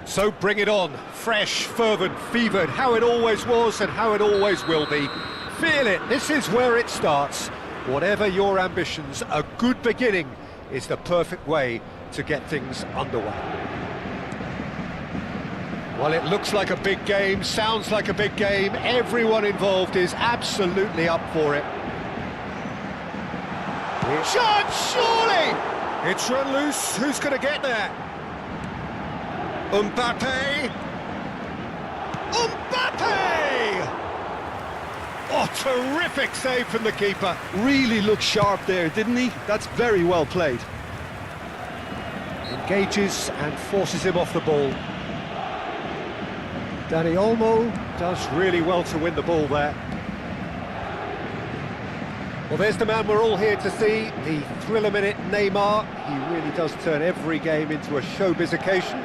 So bring it on, fresh, fervent, fevered, how it always was and how it always will be. Feel it, this is where it starts. Whatever your ambitions, a good beginning is the perfect way to get things underway. Well, it looks like a big game, sounds like a big game, everyone involved is absolutely up for it. Shot, surely! It's run loose, who's going to get there? Mbappe! Oh, terrific save from the keeper. Really looked sharp there, didn't he? That's very well played. Engages and forces him off the ball. Dani Olmo does really well to win the ball there. Well, there's the man we're all here to see, the thriller-minute Neymar. He really does turn every game into a showbiz occasion.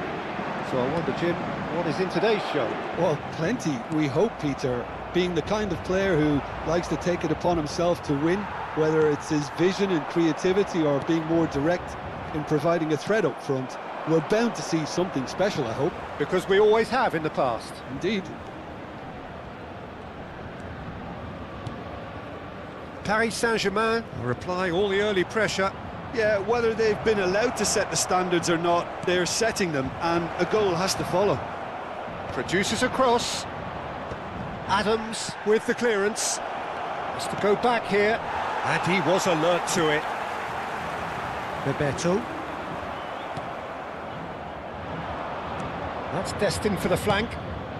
So I wonder, Jim, what is in today's show? Well, plenty, we hope, Peter. Being the kind of player who likes to take it upon himself to win, whether it's his vision and creativity or being more direct in providing a threat up front, we're bound to see something special, I hope. Because we always have in the past. Indeed. Paris Saint-Germain are applying all the early pressure. Yeah, whether they've been allowed to set the standards or not, they're setting them, and a goal has to follow. Produces a cross. Adams with the clearance. Has to go back here, and he was alert to it. Bebeto. That's destined for the flank,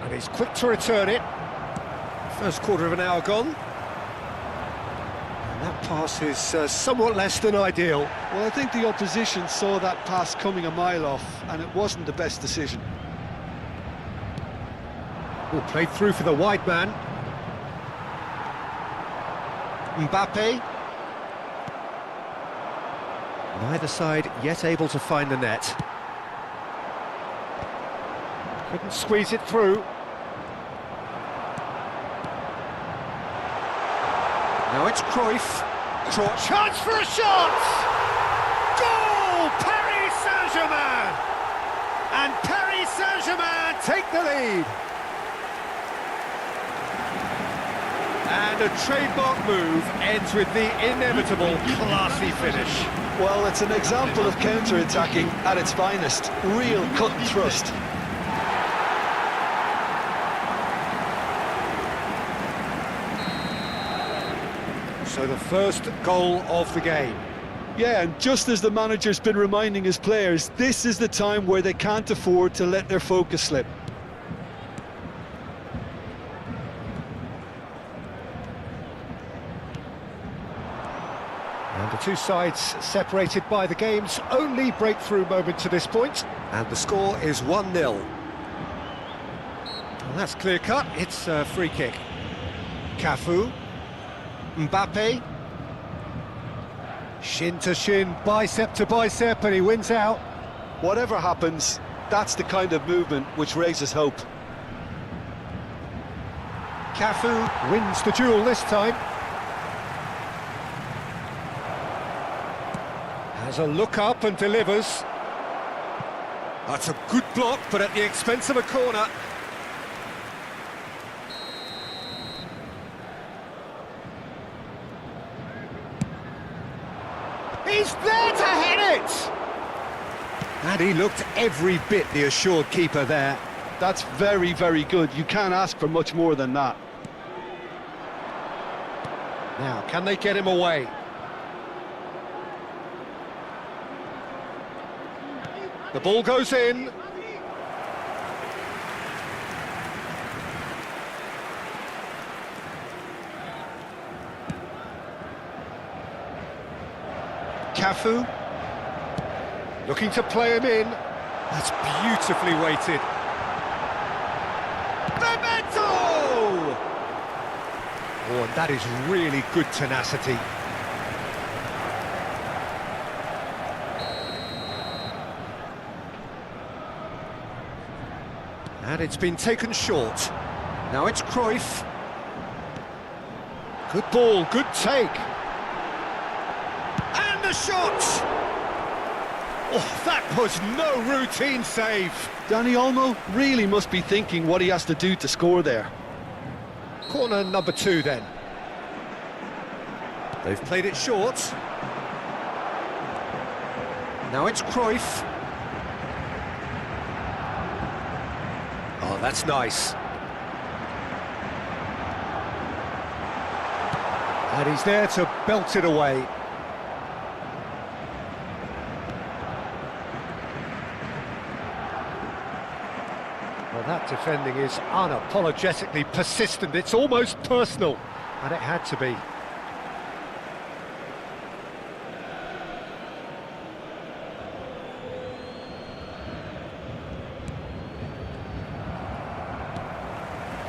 and he's quick to return it. First quarter of an hour gone. And that pass is somewhat less than ideal. Well, I think the opposition saw that pass coming a mile off, and it wasn't the best decision. Played through for the wide man. Mbappe. Neither side yet able to find the net. Couldn't squeeze it through. Now it's Cruyff. Chance for a shot! Goal! Paris Saint-Germain! And Paris Saint-Germain take the lead. And a trademark move ends with the inevitable classy finish. Well, it's an example of counter-attacking at its finest. Real cut and thrust. So the first goal of the game. Yeah, and just as the manager's been reminding his players, this is the time where they can't afford to let their focus slip. And the two sides separated by the game's only breakthrough moment to this point. And the score is 1-0. Well, that's clear-cut. It's a free kick. Cafu. Mbappe. Shin to shin, bicep to bicep, and he wins out. Whatever happens, that's the kind of movement which raises hope. Cafu wins the duel this time. Has a look up and delivers. That's a good block, but at the expense of a corner. He's there to hit it! And he looked every bit the assured keeper there. That's very, very good. You can't ask for much more than that. Now, can they get him away? The ball goes in. Cafu, looking to play him in. That's beautifully weighted. Bebeto! Oh, and that is really good tenacity. And it's been taken short. Now it's Cruyff. Good ball, good take. And the shot! Oh, that was no routine save. Dani Olmo really must be thinking what he has to do to score there. Corner number 2 then. They've played it short. Now it's Cruyff. Oh, that's nice. And he's there to belt it away. Well, that defending is unapologetically persistent. It's almost personal, and it had to be.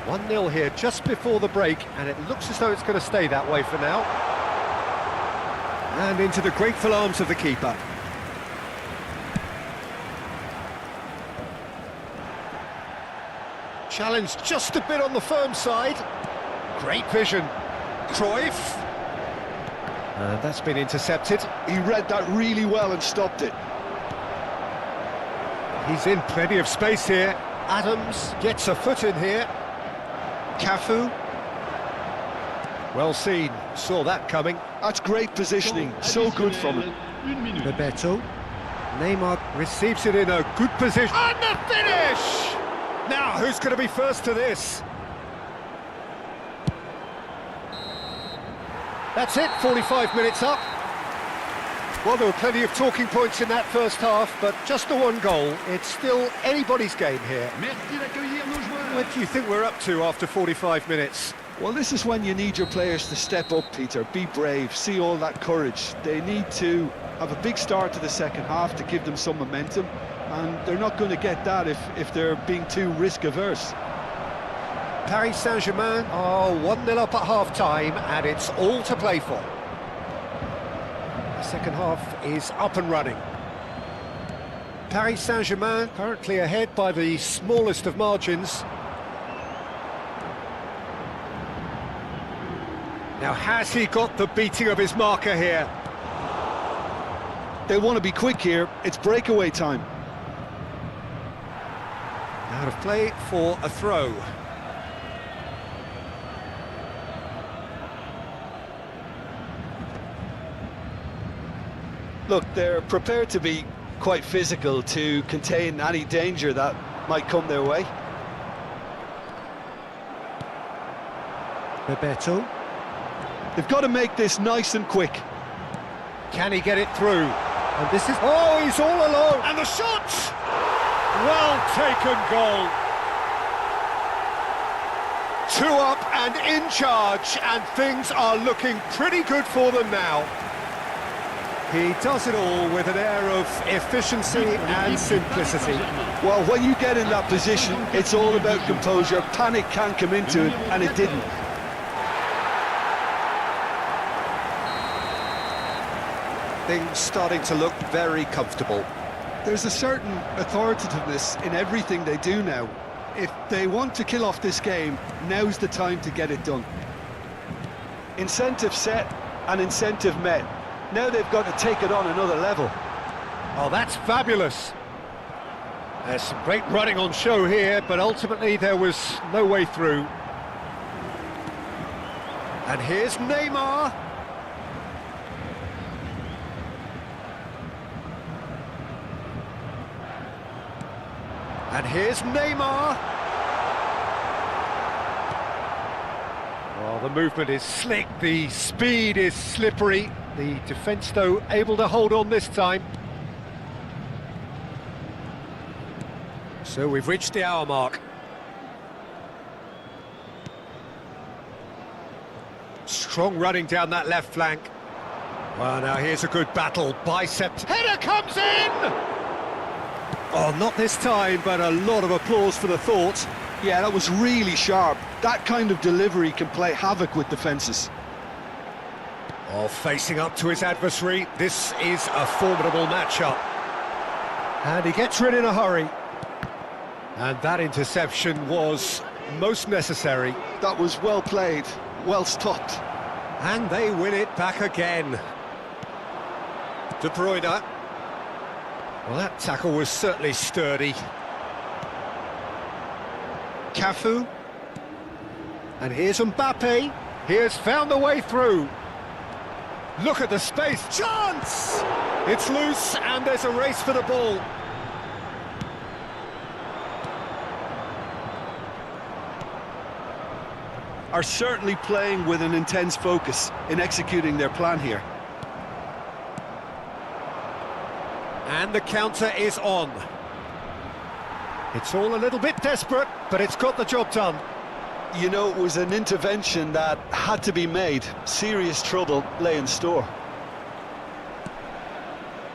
One 0 here just before the break, and it looks as though it's going to stay that way for now. And into the grateful arms of the keeper. Challenge just a bit on the firm side. Great vision. Cruyff. And that's been intercepted. He read that really well and stopped it. He's in plenty of space here. Adams gets a foot in here. Cafu. Well seen, saw that coming. That's great positioning, so good from him. Bebeto. Neymar receives it in a good position. And the finish! Now, who's going to be first to this? That's it, 45 minutes up. Well, there were plenty of talking points in that first half, but just the one goal. It's still anybody's game here. What do you think we're up to after 45 minutes? Well, this is when you need your players to step up, Peter. Be brave, see all that courage. They need to have a big start to the second half to give them some momentum, and they're not going to get that if they're being too risk-averse. Paris Saint-Germain are 1-0 up at half-time, and it's all to play for. The second half is up and running. Paris Saint-Germain currently ahead by the smallest of margins. Now, has he got the beating of his marker here? They want to be quick here. It's breakaway time. Out of play for a throw. Look, they're prepared to be quite physical to contain any danger that might come their way. Bebeto. They've got to make this nice and quick. Can he get it through? And this is... Oh, he's all alone! And the shot! Well taken goal. 2 up and in charge, and things are looking pretty good for them now. He does it all with an air of efficiency and simplicity. Well, when you get in that position, it's all about composure. Panic can come into it, and it didn't. Things starting to look very comfortable. There's a certain authoritativeness in everything they do now. If they want to kill off this game, now's the time to get it done. Incentive set and incentive met. Now they've got to take it on another level. Oh, that's fabulous. There's some great running on show here, but ultimately there was no way through. And here's Neymar. And here's Neymar. Well, the movement is slick, the speed is slippery. The defence, though, able to hold on this time. So we've reached the hour mark. Strong running down that left flank. Well, now here's a good battle. Bicep. Header comes in! Oh, not this time, but a lot of applause for the thought. Yeah, that was really sharp. That kind of delivery can play havoc with defences. Oh, facing up to his adversary, this is a formidable matchup. And he gets rid in a hurry. And that interception was most necessary. That was well played, well stopped. And they win it back again. De Bruyne. Well, that tackle was certainly sturdy. Cafu. And here's Mbappe. He has found a way through. Look at the space. Chance! It's loose and there's a race for the ball. Are certainly playing with an intense focus in executing their plan here. And the counter is on. It's all a little bit desperate, but it's got the job done. You know, it was an intervention that had to be made. Serious trouble lay in store.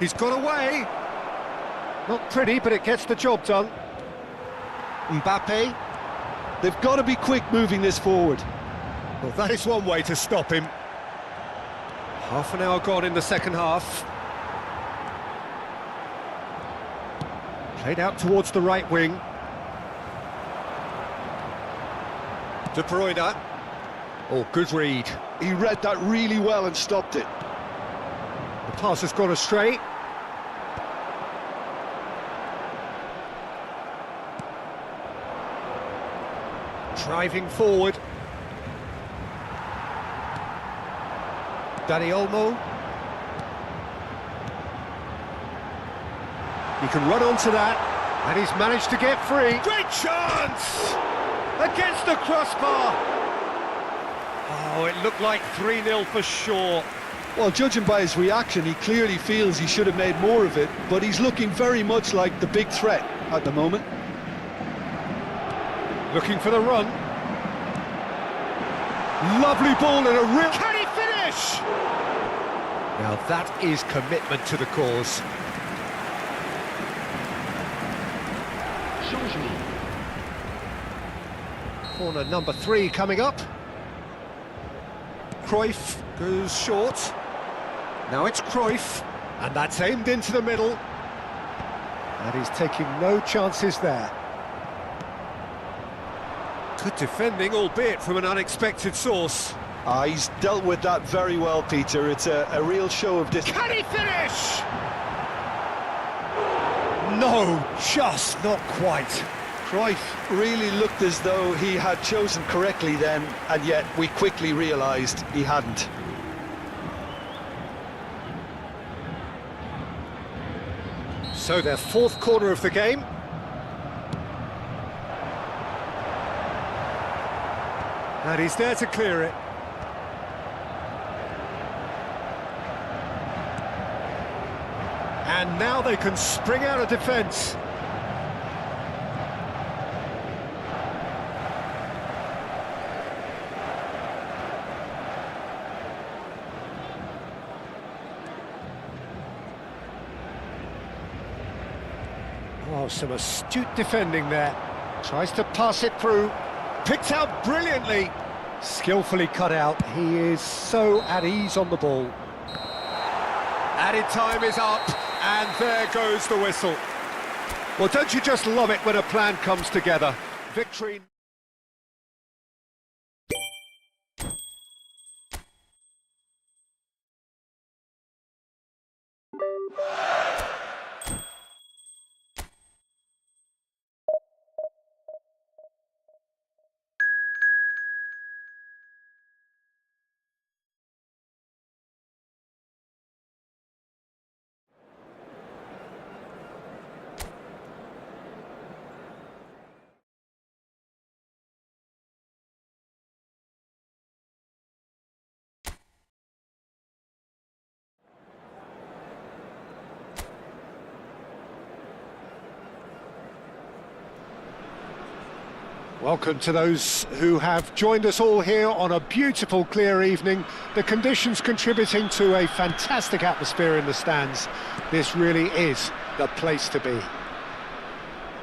He's got away. Not pretty, but it gets the job done. Mbappe. They've got to be quick moving this forward. Well, that is one way to stop him. Half an hour gone in the second half. Played out towards the right wing. De Bruyne. Oh, good read. He read that really well and stopped it. The pass has gone astray. Driving forward. Dani Olmo. He can run onto that, and he's managed to get free. Great chance! Against the crossbar! Oh, it looked like 3-0 for sure. Well, judging by his reaction, he clearly feels he should have made more of it, but he's looking very much like the big threat at the moment. Looking for the run. Lovely ball and a real... Can he finish? Now that is commitment to the cause. Corner number 3 coming up. Cruyff goes short. Now it's Cruyff, and that's aimed into the middle. And he's taking no chances there. Good defending, albeit from an unexpected source. He's dealt with that very well, Peter. It's a real show of discipline. Can he finish? No, just not quite. Cruyff really looked as though he had chosen correctly then, and yet we quickly realised he hadn't. So their 4th corner of the game. And he's there to clear it. And now they can spring out of defence. Oh, some astute defending there. Tries to pass it through. Picked out brilliantly. Skillfully cut out. He is so at ease on the ball. Added time is up, and there goes the whistle. Well, don't you just love it when a plan comes together? Victory. Welcome to those who have joined us all here on a beautiful, clear evening. The conditions contributing to a fantastic atmosphere in the stands. This really is the place to be.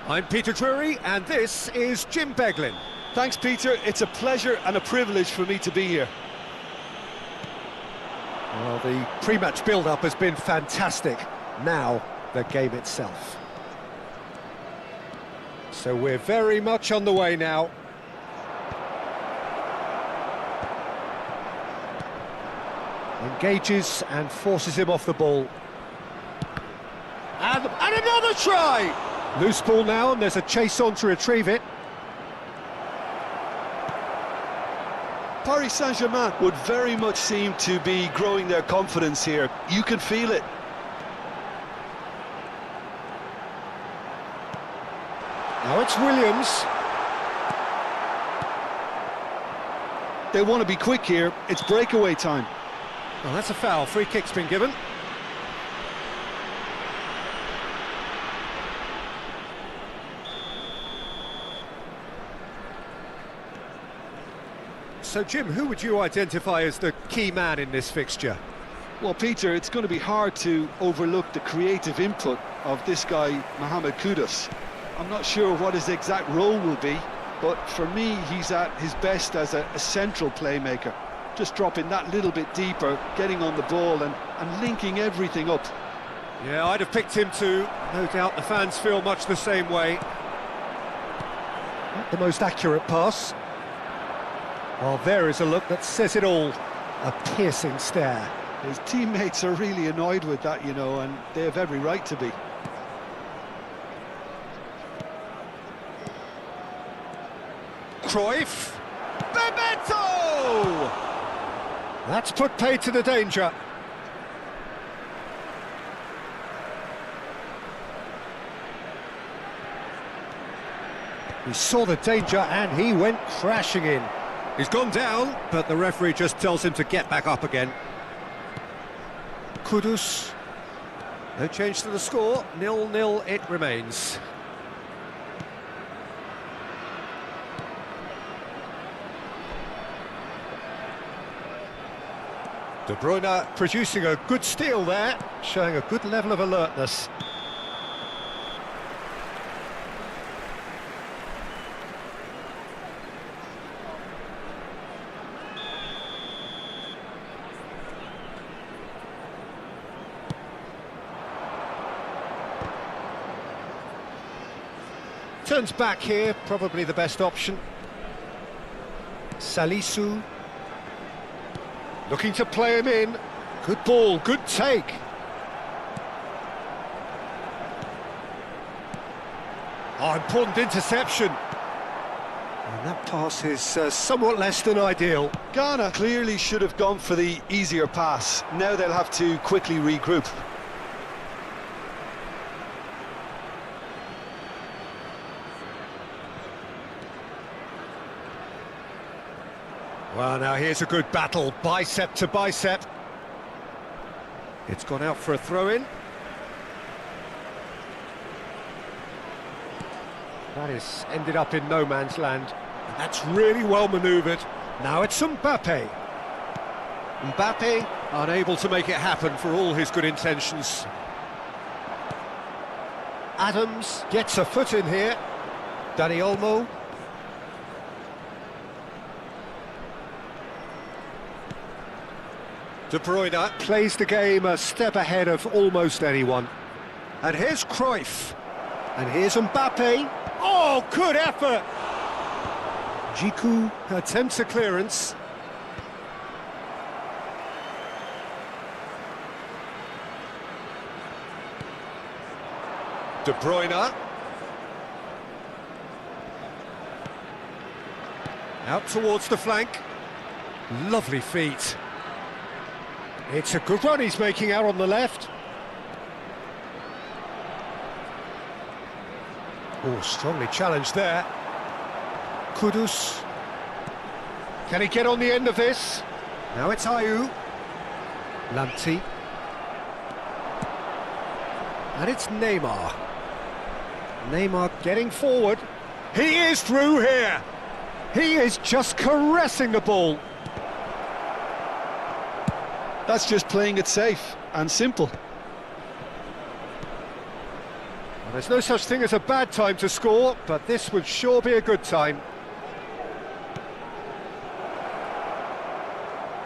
I'm Peter Drury, and this is Jim Beglin. Thanks, Peter. It's a pleasure and a privilege for me to be here. Well, the pre-match build-up has been fantastic. Now, the game itself. So we're very much on the way now. Engages and forces him off the ball. And another try! Loose ball now, and there's a chase on to retrieve it. Paris Saint-Germain would very much seem to be growing their confidence here. You can feel it. Now it's Williams. They want to be quick here. It's breakaway time. Well, that's a foul. Free kick's been given. So, Jim, who would you identify as the key man in this fixture? Well, Peter, it's going to be hard to overlook the creative input of this guy, Mohamed Kudus. I'm not sure what his exact role will be, but for me, he's at his best as a central playmaker. Just dropping that little bit deeper, getting on the ball and linking everything up. Yeah, I'd have picked him too. No doubt the fans feel much the same way. Not the most accurate pass. Well, there is a look that says it all. A piercing stare. His teammates are really annoyed with that, you know, and they have every right to be. Cruyff. Bebeto! That's put paid to the danger. He saw the danger and he went crashing in. He's gone down, but the referee just tells him to get back up again. Kudus. No change to the score. 0-0 it remains. De Bruyne producing a good steal there, showing a good level of alertness. Turns back here, probably the best option. Salisu. Looking to play him in. Good ball, good take. Oh, important interception. And that pass is somewhat less than ideal. Ghana clearly should have gone for the easier pass. Now they'll have to quickly regroup. Well, now here's a good battle, bicep to bicep. It's gone out for a throw-in. That is ended up in no man's land. And that's really well manoeuvred. Now it's Mbappe. Mbappe unable to make it happen for all his good intentions. Adams gets a foot in here. Dani Olmo. De Bruyne plays the game a step ahead of almost anyone. And here's Cruyff. And here's Mbappe. Oh, good effort! Djikou attempts a clearance. De Bruyne. Out towards the flank. Lovely feet. It's a good run he's making out on the left. Oh, strongly challenged there. Kudus. Can he get on the end of this? Now it's Ayew. Lamptey. And it's Neymar. Neymar getting forward. He is through here. He is just caressing the ball. That's just playing it safe and simple. Well, there's no such thing as a bad time to score, but this would sure be a good time.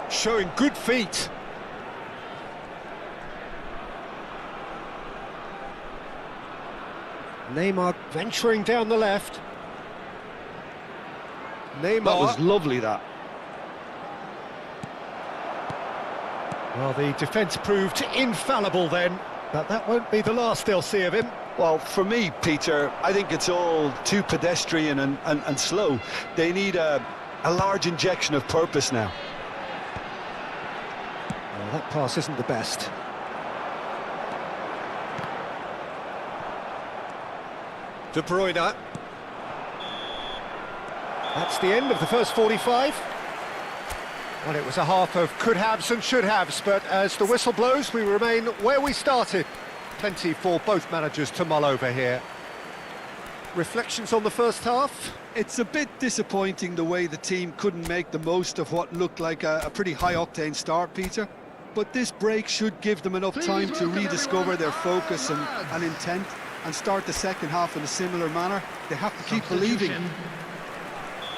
Showing good feet. Neymar venturing down the left. Neymar. That was lovely, that. Well, the defence proved infallible then, but that won't be the last they'll see of him. Well, for me, Peter, I think it's all too pedestrian and slow. They need a large injection of purpose now. Well, that pass isn't the best. De Bruyne. That's the end of the first 45. Well, it was a half of could-haves and should-haves, but as the whistle blows, we remain where we started. Plenty for both managers to mull over here. Reflections on the first half? It's a bit disappointing the way the team couldn't make the most of what looked like a pretty high-octane start, Peter. But this break should give them enough time to rediscover their focus and intent and start the second half in a similar manner. They have to keep believing.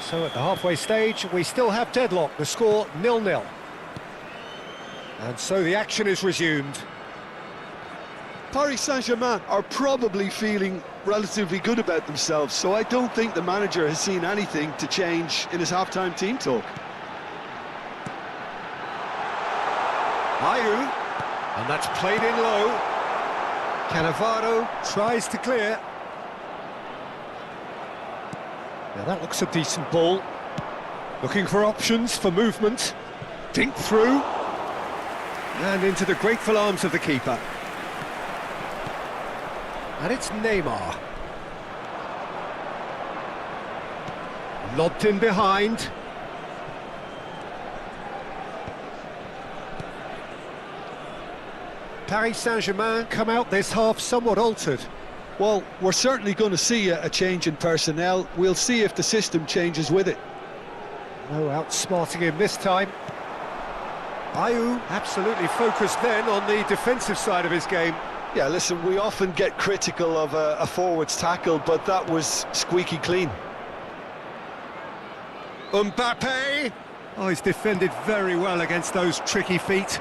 So at the halfway stage, we still have deadlock, the score 0-0. And so the action is resumed. Paris Saint-Germain are probably feeling relatively good about themselves, so I don't think the manager has seen anything to change in his half-time team talk. Ayew, and that's played in low. Cannavaro tries to clear. Now that looks a decent ball. Looking for options for movement. Dink through. And into the grateful arms of the keeper. And it's Neymar. Lobbed in behind. Paris Saint-Germain come out this half somewhat altered. Well, we're certainly going to see a change in personnel. We'll see if the system changes with it. No outsmarting him this time. Ayew absolutely focused then on the defensive side of his game. Yeah, listen, we often get critical of a forward's tackle, but that was squeaky clean. Mbappe! Oh, he's defended very well against those tricky feet.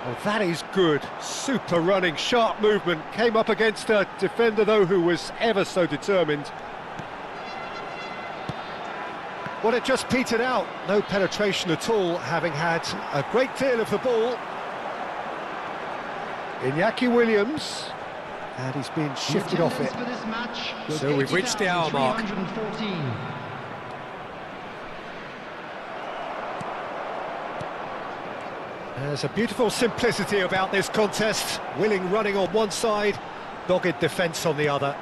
Oh, that is good. Super running, sharp movement. Came up against a defender, though, who was ever so determined. Well, it just petered out. No penetration at all, having had a great deal of the ball. Iñaki Williams. And he's been shifted off it. So we've reached the hour mark. There's a beautiful simplicity about this contest. Willing running on one side, dogged defence on the other.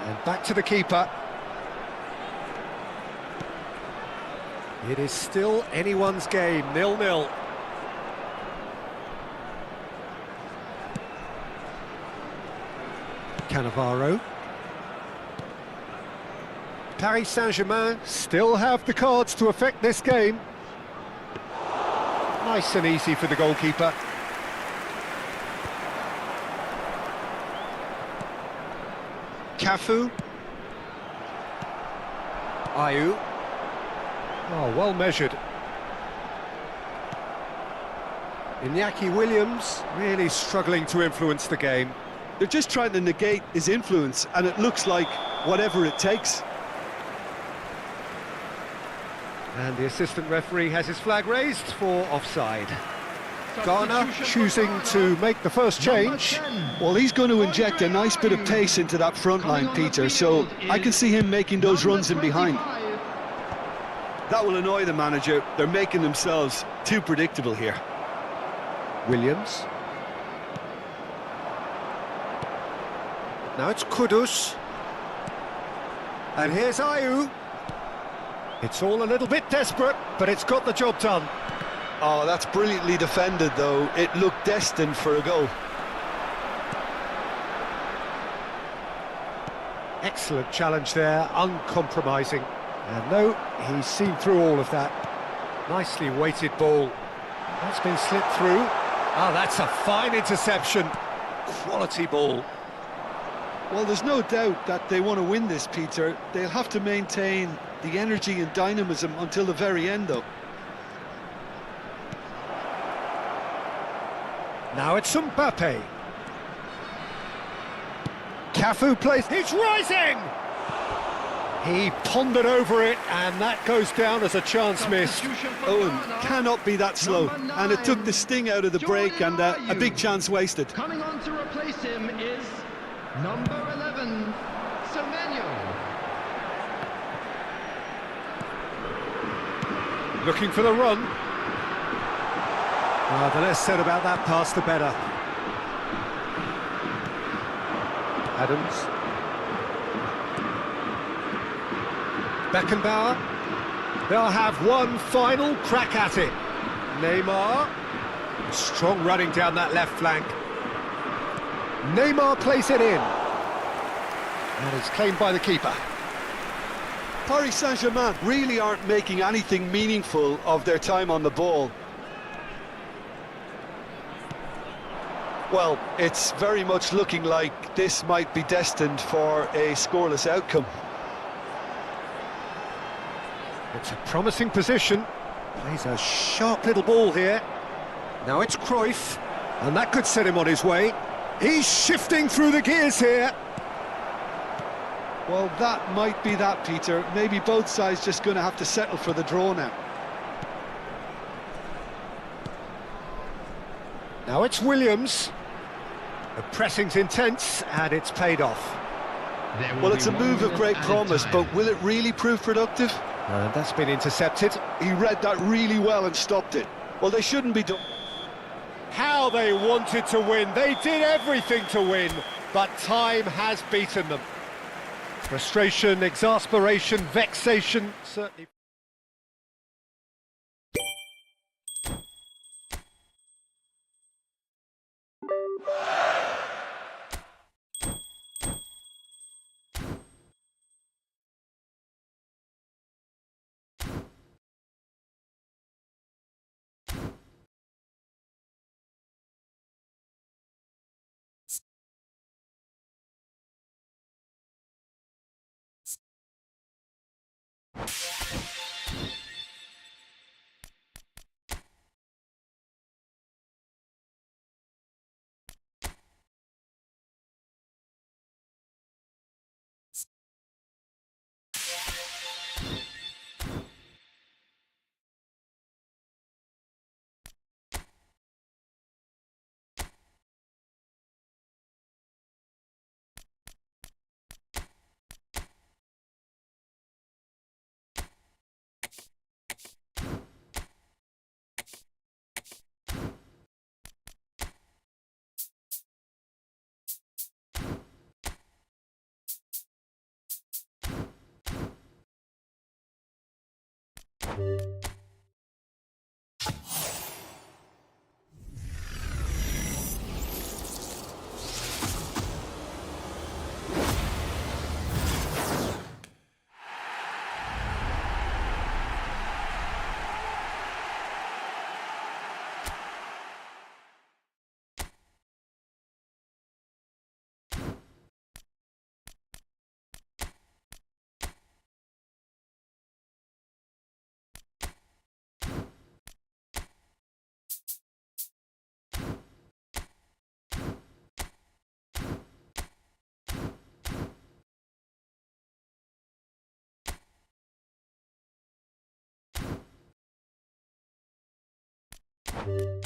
And back to the keeper. It is still anyone's game, 0-0. Cannavaro. Paris Saint-Germain still have the cards to affect this game. Nice and easy for the goalkeeper. Cafu. Ayew. Oh, well measured. Iñaki Williams really struggling to influence the game. They're just trying to negate his influence, and it looks like whatever it takes. And the assistant referee has his flag raised for offside. Ghana choosing to make the first change. Well, he's going to inject a nice bit of pace into that front line, Peter, so I can see him making those runs in behind. That will annoy the manager. They're making themselves too predictable here. Williams. Now it's Kudus. And here's Ayew. It's all a little bit desperate, but it's got the job done. Oh, that's brilliantly defended, though. It looked destined for a goal. Excellent challenge there, uncompromising. And no, he's seen through all of that. Nicely weighted ball. That's been slipped through. Oh, that's a fine interception. Quality ball. Well, there's no doubt that they want to win this, Peter. They'll have to maintain the energy and dynamism until the very end, though. Now it's Mbappe. Cafu plays. He's rising! He pondered over it, and that goes down as a chance missed. Owen cannot be that slow, and it took the sting out of the break, and a big chance wasted. Coming on to replace him is number 11, Semenyo. Looking for the run. The less said about that pass, the better. Adams. Beckenbauer. They'll have one final crack at it. Neymar. Strong running down that left flank. Neymar plays it in. And it's claimed by the keeper. Paris Saint-Germain really aren't making anything meaningful of their time on the ball. Well, it's very much looking like this might be destined for a scoreless outcome. It's a promising position. Plays a sharp little ball here. Now it's Cruyff, and that could set him on his way. He's shifting through the gears here. Well, that might be that, Peter. Maybe both sides just going to have to settle for the draw now. Now it's Williams. The pressing's intense, and it's paid off. Well, it's a move of great promise, but will it really prove productive? And that's been intercepted. He read that really well and stopped it. Well, they shouldn't be done. How they wanted to win. They did everything to win, but time has beaten them. Frustration, exasperation, vexation, certainly. you